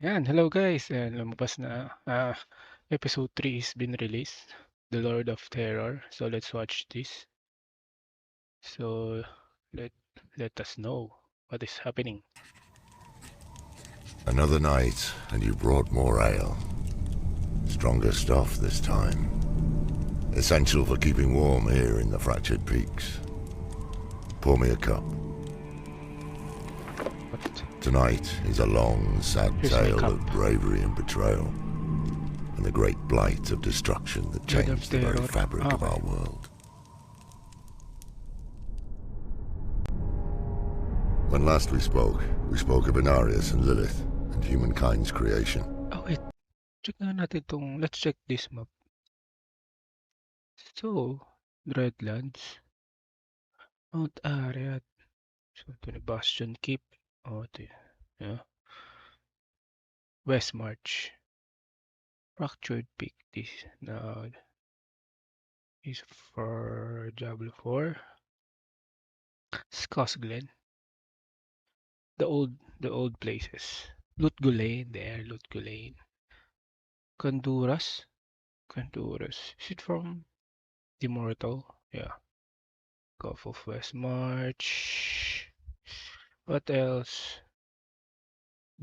Yan, hello guys. And lumabas na episode 3 is been released. The Lord of Terror. So let's watch this. So let let us know what is happening. Another night, and you brought more ale. Stronger stuff this time. Essential for keeping warm here in the Fractured Peaks. Pour me a cup. What? Tonight is a long, sad Here's my tale cup. of bravery and betrayal, and the great blight of destruction that Lord of changed the very Terror. fabric of Okay. our world. When last we spoke of Inarius and Lilith, and humankind's creation. Oh wait. Check na natin tong. Let's check this map. So, Dreadlands. Mount Arreat. So, ito na Bastion Keep. Oh, ito yun. Yeah. West March. Fractured Peak. This now is for Diablo 4. Scotch Glen. The old places. Lutgulain there, Lutgulain. Honduras. Honduras. Is it from Immortal? Yeah. Gulf of West March. What else?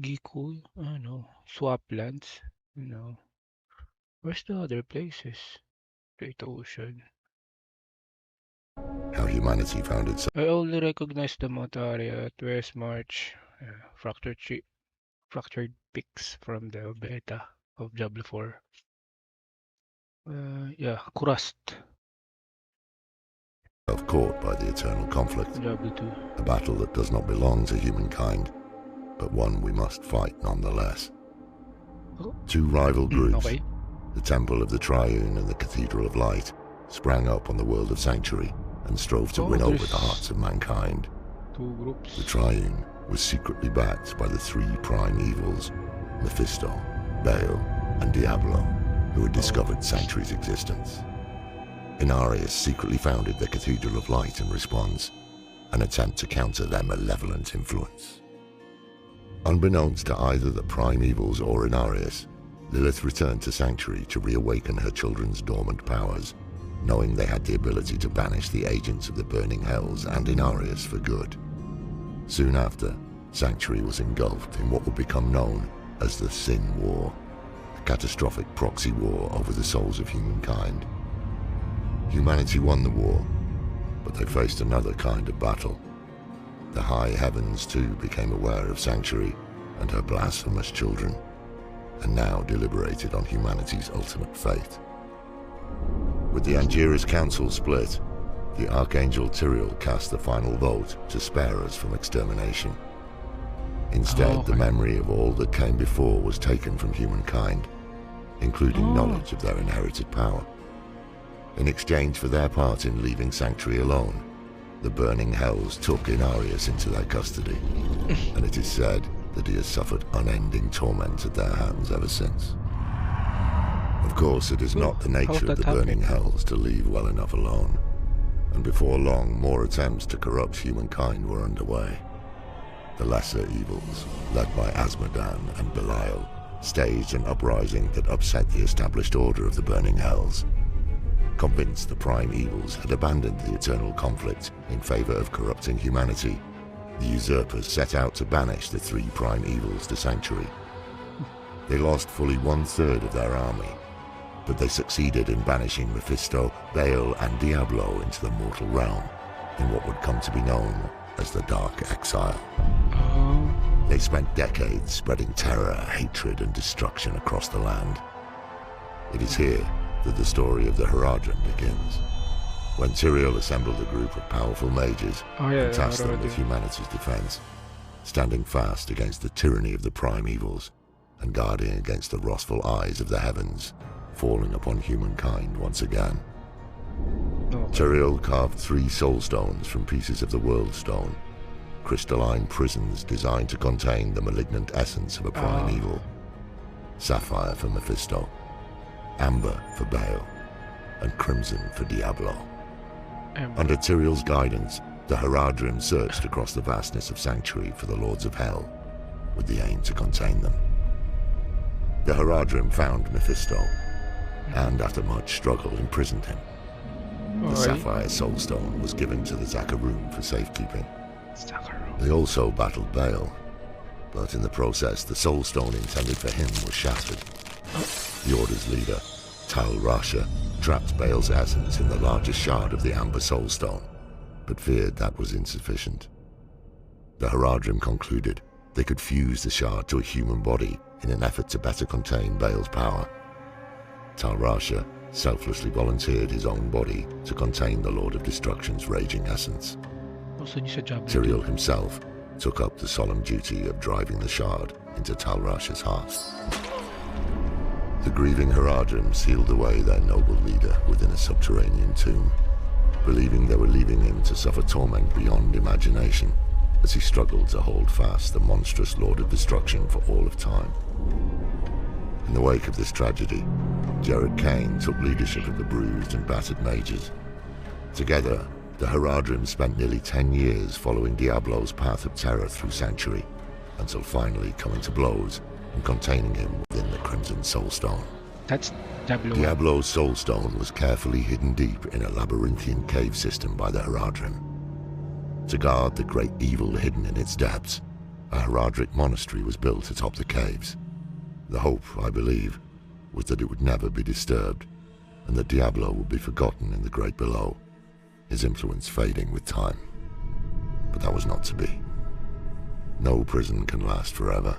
Gikul? Oh no. Swaplands? No. Where's the other places? Great Ocean. How humanity found itself. I only recognize the Mount area at West March. Fractured Peaks from the beta of Diablo 4. Yeah, Crust. Caught by the eternal conflict. Diablo 2. A battle that does not belong to humankind, but one we must fight nonetheless. Oh. Two rival groups, Okay. the Temple of the Triune and the Cathedral of Light, sprang up on the world of Sanctuary and strove to win over the hearts of mankind. Two groups. The Triune was secretly backed by the three prime evils, Mephisto, Baal, and Diablo, who had discovered Sanctuary's existence. Inarius secretly founded the Cathedral of Light in response, an attempt to counter their malevolent influence. Unbeknownst to either the prime evils or Inarius, Lilith returned to Sanctuary to reawaken her children's dormant powers, knowing they had the ability to banish the agents of the burning hells and Inarius for good. Soon after, Sanctuary was engulfed in what would become known as the Sin War, a catastrophic proxy war over the souls of humankind. Humanity won the war, but they faced another kind of battle. The high heavens too became aware of Sanctuary and her blasphemous children, and now deliberated on humanity's ultimate fate. With the Angiras Council split, the Archangel Tyrael cast the final vote to spare us from extermination. Instead, the memory of all that came before was taken from humankind, including knowledge of their inherited power. In exchange for their part in leaving Sanctuary alone, the burning hells took Inarius into their custody, and it is said that he has suffered unending torment at their hands ever since. Of course, it is not the nature of the burning hells to leave well enough alone, and before long, more attempts to corrupt humankind were underway. The lesser evils, led by Asmodan and Belial, staged an uprising that upset the established order of the burning hells. Convinced the prime evils had abandoned the eternal conflict in favor of corrupting humanity, the usurpers set out to banish the three prime evils to Sanctuary. They lost fully 1/3 of their army, but they succeeded in banishing Mephisto, Baal, and Diablo into the mortal realm in what would come to be known as the Dark Exile. They spent decades spreading terror, hatred, and destruction across the land. It is here that the story of the Haradrim begins, when Tyrael assembled a group of powerful mages and tasked them with humanity's defense, standing fast against the tyranny of the prime evils and guarding against the wrathful eyes of the heavens, falling upon humankind once again. Tyrael carved 3 soul stones from pieces of the World Stone, crystalline prisons designed to contain the malignant essence of a prime evil. Sapphire for Mephisto, Amber for Baal, and Crimson for Diablo. Under Tyrael's guidance, the Haradrim searched across the vastness of Sanctuary for the Lords of Hell, with the aim to contain them. The Haradrim found Mephisto, and after much struggle imprisoned him. The Okay. Sapphire Soulstone was given to the Zakarum for safekeeping. Sakura. They also battled Baal, but in the process the Soulstone intended for him was shattered. The Order's leader, Tal Rasha, trapped Baal's essence in the largest shard of the Amber Soulstone, but feared that was insufficient. The Haradrim concluded they could fuse the shard to a human body in an effort to better contain Baal's power. Tal Rasha selflessly volunteered his own body to contain the Lord of Destruction's raging essence. Also niya sa Diablo. Tyrael himself took up the solemn duty of driving the shard into Tal Rasha's heart. The grieving Haradrim sealed away their noble leader within a subterranean tomb, believing they were leaving him to suffer torment beyond imagination as he struggled to hold fast the monstrous Lord of Destruction for all of time. In the wake of this tragedy, Jhaireskie took leadership of the bruised and battered mages. Together, the Haradrim spent nearly 10 years following Diablo's path of terror through Sanctuary, until finally coming to blows and containing him within the Crimson Soulstone. That's Diablo. Diablo's Soulstone was carefully hidden deep in a labyrinthian cave system by the Haradrim. To guard the great evil hidden in its depths, a Haradric monastery was built atop the caves. The hope, I believe, was that it would never be disturbed, and that Diablo would be forgotten in the great below, his influence fading with time. But that was not to be. No prison can last forever.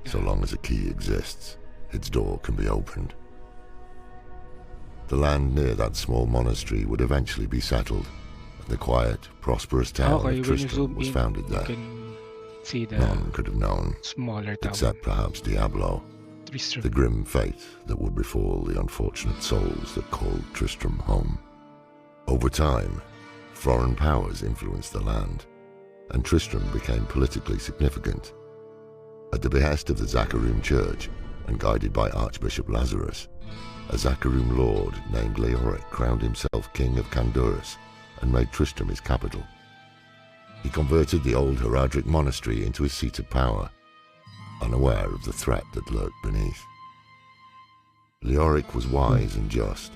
So long as a key exists, its door can be opened. The land near that small monastery would eventually be settled, and the quiet, prosperous town Okay, of when you Tristram zoom was in, founded you there. can see the None could have known, smaller town. except perhaps Diablo, Tristram. the grim fate that would befall the unfortunate souls that called Tristram home. Over time, foreign powers influenced the land, and Tristram became politically significant. At the behest of the Zakarum Church, and guided by Archbishop Lazarus, a Zakarum lord named Leoric crowned himself king of Kandurus and made Tristram his capital. He converted the old Haradric monastery into his seat of power, unaware of the threat that lurked beneath. Leoric was wise and just,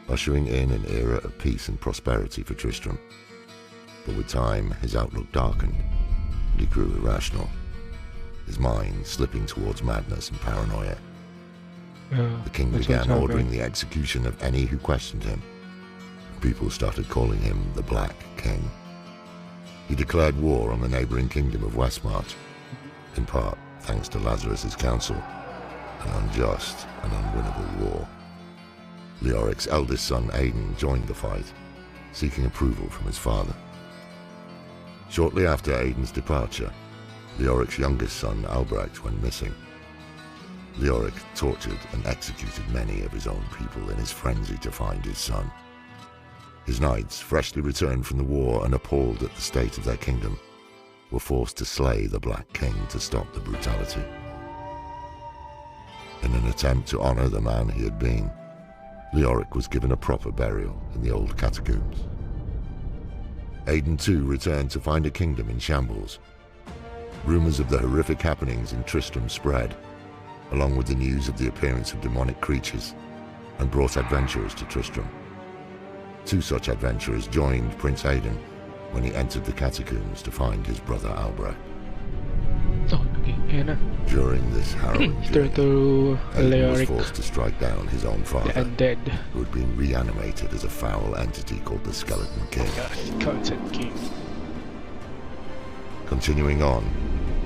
ushering in an era of peace and prosperity for Tristram. But with time, his outlook darkened, and he grew irrational, his mind slipping towards madness and paranoia. The king that's began what's ordering happening. the execution of any who questioned him. People started calling him the Black King. He declared war on the neighboring kingdom of Westmarch, in part thanks to Lazarus's counsel, an unjust and unwinnable war. Leoric's eldest son Aidan joined the fight, seeking approval from his father. Shortly after Aidan's departure, Leoric's youngest son Albrecht went missing. Leoric tortured and executed many of his own people in his frenzy to find his son. His knights, freshly returned from the war and appalled at the state of their kingdom, were forced to slay the Black King to stop the brutality. In an attempt to honor the man he had been, Leoric was given a proper burial in the old catacombs. Aidan too returned to find a kingdom in shambles. Rumors of the horrific happenings in Tristram spread, along with the news of the appearance of demonic creatures, and brought adventurers to Tristram. Two such adventurers joined Prince Aidan when he entered the catacombs to find his brother Albrecht. Oh, okay. Ayan na. During this harrowing Turn journey, to Aidan was Leoric, forced to strike down his own the father, undead. who had been reanimated as a foul entity called the Skeleton King. Concept King. Continuing on,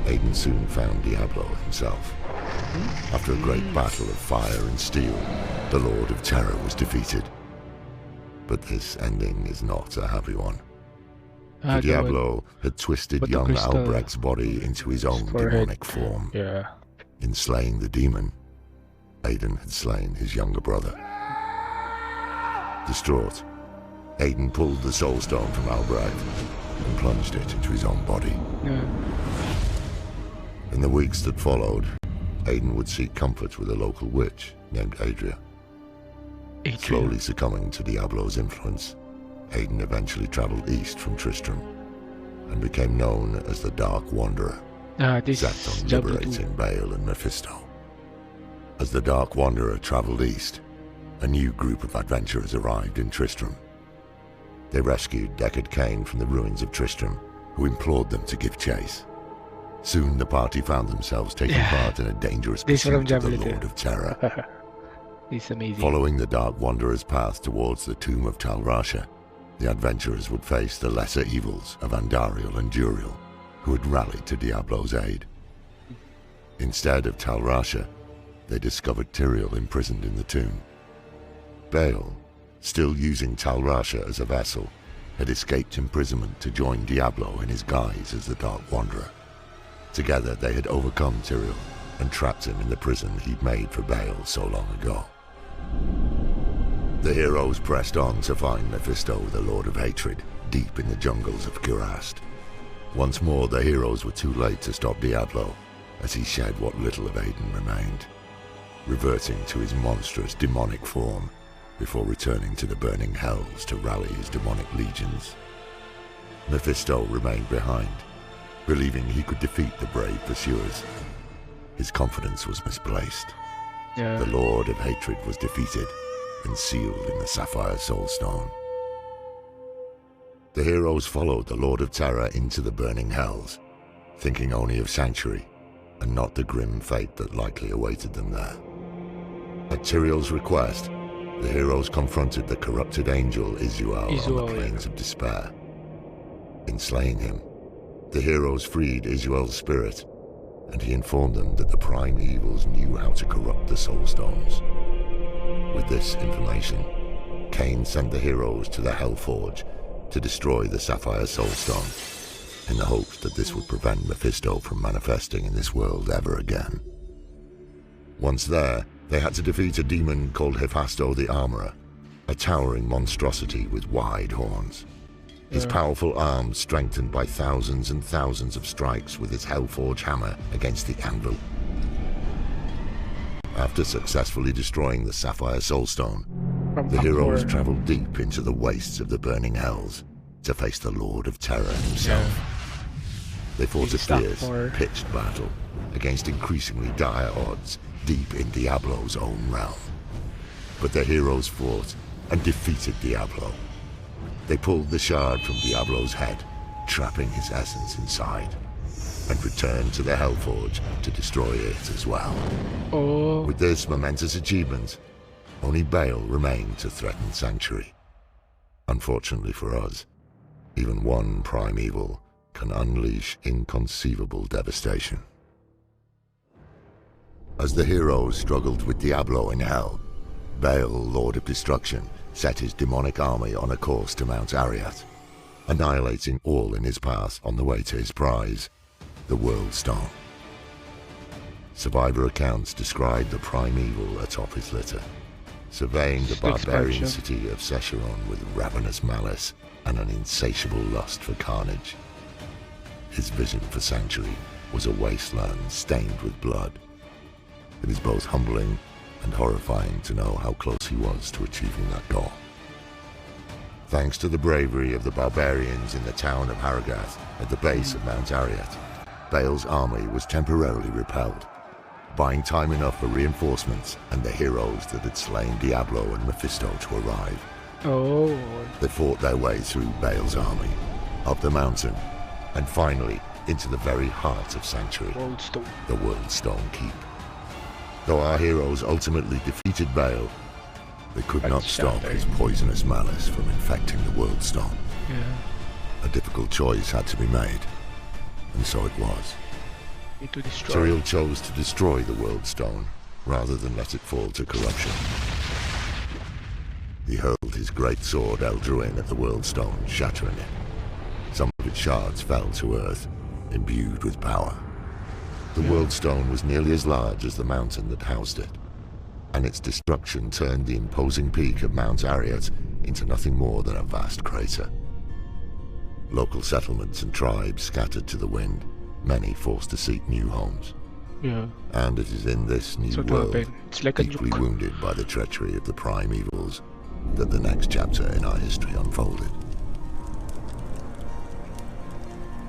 Aidan soon found Diablo himself. After a great battle of fire and steel, the Lord of Terror was defeated. But this ending is not a happy one. For Diablo had twisted But the young crystal Albrecht's body into his own forehead. demonic form. Yeah. In slaying the demon, Aidan had slain his younger brother. Distraught, Aidan pulled the soulstone from Albrecht and plunged it into his own body. Yeah. In the weeks that followed, Aidan would seek comfort with a local witch named Adria. Slowly succumbing to Diablo's influence, Aidan eventually traveled east from Tristram and became known as the Dark Wanderer, This set on Diablo 2. liberating Baal and Mephisto. As the Dark Wanderer traveled east, a new group of adventurers arrived in Tristram. They rescued Deckard Cain from the ruins of Tristram, who implored them to give chase. Soon the party found themselves taking part in a dangerous pursuit of the Lord of Terror. It's amazing. Following the Dark Wanderer's path towards the tomb of Tal Rasha, the adventurers would face the lesser evils of Andariel and Duriel, who had rallied to Diablo's aid. Instead of Tal Rasha, they discovered Tyrael imprisoned in the tomb. Baal, still using Tal Rasha as a vessel, had escaped imprisonment to join Diablo in his guise as the Dark Wanderer. Together they had overcome Tyrael and trapped him in the prison he'd made for Baal so long ago. The heroes pressed on to find Mephisto, the Lord of Hatred, deep in the jungles of Kurast. Once more the heroes were too late to stop Diablo, as he shed what little of Aiden remained, reverting to his monstrous demonic form before returning to the burning hells to rally his demonic legions. Mephisto remained behind, believing he could defeat the brave pursuers. His confidence was misplaced. The Lord of Hatred was defeated and sealed in the Sapphire Soulstone. The heroes followed the Lord of Terror into the burning hells, thinking only of Sanctuary and not the grim fate that likely awaited them there. At Tyrael's request, the heroes confronted the corrupted angel Isuel on the Plains of Despair. In slaying him, the heroes freed Isuel's spirit, and he informed them that the prime evils knew how to corrupt the Soulstones. With this information, Cain sent the heroes to the Hellforge to destroy the Sapphire Soulstone, in the hopes that this would prevent Mephisto from manifesting in this world ever again. Once there, they had to defeat a demon called Hephasto the Armorer, a towering monstrosity with wide horns. His powerful arms strengthened by thousands and thousands of strikes with his Hellforge hammer against the anvil. After successfully destroying the Sapphire Soulstone, the heroes traveled deep into the wastes of the burning hells to face the Lord of Terror himself. They fought a fierce, pitched battle against increasingly dire odds deep in Diablo's own realm. But the heroes fought and defeated Diablo. They pulled the shard from Diablo's head, trapping his essence inside, and returned to the Hellforge to destroy it as well. With this momentous achievement, only Baal remained to threaten Sanctuary. Unfortunately for us, even one prime evil can unleash inconceivable devastation. As the heroes struggled with Diablo in Hell, Baal, Lord of Destruction, set his demonic army on a course to Mount Arreat, annihilating all in his path on the way to his prize, the World Stone. Survivor accounts describe the prime evil atop his litter, surveying the barbarian city of Secheron with ravenous malice and an insatiable lust for carnage. His vision for Sanctuary was a wasteland stained with blood. It is both humbling and horrifying to know how close he was to achieving that goal. Thanks to the bravery of the barbarians in the town of Haragath at the base of Mount Arreat, Baal's army was temporarily repelled, buying time enough for reinforcements and the heroes that had slain Diablo and Mephisto to arrive. They fought their way through Baal's army, up the mountain, and finally into the very heart of Sanctuary, the World Stone Keep. Though our heroes ultimately defeated Baal, they could not stop his poisonous malice from infecting the World Stone. A difficult choice had to be made, and so it was. Tyrael chose to destroy the World Stone rather than let it fall to corruption. He hurled his great sword Eldruin at the World Stone, shattering it. Some of its shards fell to earth, imbued with power. The World Stone was nearly as large as the mountain that housed it, and its destruction turned the imposing peak of Mount Arreat into nothing more than a vast crater. Local settlements and tribes scattered to the wind, many forced to seek new homes. And it is in this new world, deeply wounded by the treachery of the prime evils, that the next chapter in our history unfolded.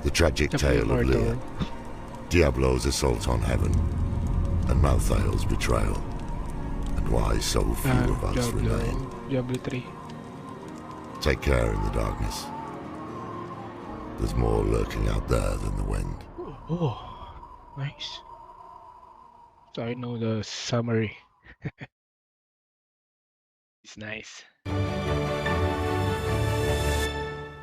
The tragic tale of Lear, Diablo's assault on heaven, and Malthael's betrayal. and why so few of us remain. Diablo 3. Take care in the darkness. There's more lurking out there than the wind. Oh, nice. So I know the summary. It's nice.